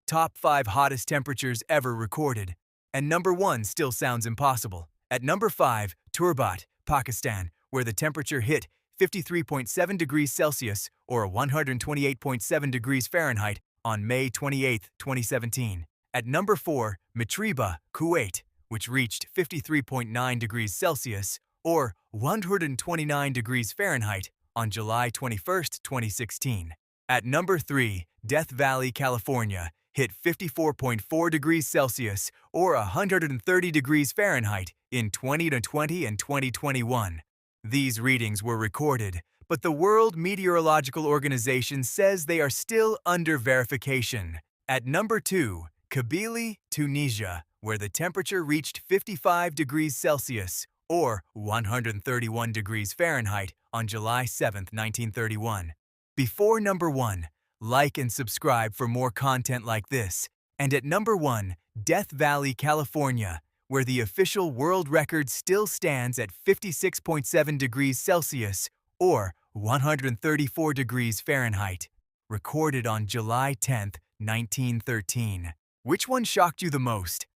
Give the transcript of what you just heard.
Top 5 hottest temperatures ever recorded. And number 1 still sounds impossible. At number 5, Turbat, Pakistan, where the temperature hit 53.7 degrees Celsius or 128.7 degrees Fahrenheit on May 28, 2017. At number 4, Matriba, Kuwait, which reached 53.9 degrees Celsius or 129 degrees Fahrenheit on July 21, 2016. At number 3, Death Valley, California, hit 54.4 degrees Celsius or 130 degrees Fahrenheit in 2020 and 2021. These readings were recorded, but the World Meteorological Organization says they are still under verification. At number 2, Kabylie, Tunisia, where the temperature reached 55 degrees Celsius or 131 degrees Fahrenheit on July 7, 1931. Before number 1, like and subscribe for more content like this. And at number 1, Death Valley, California, where the official world record still stands at 56.7 degrees Celsius or 134 degrees Fahrenheit, recorded on July 10, 1913. Which one shocked you the most?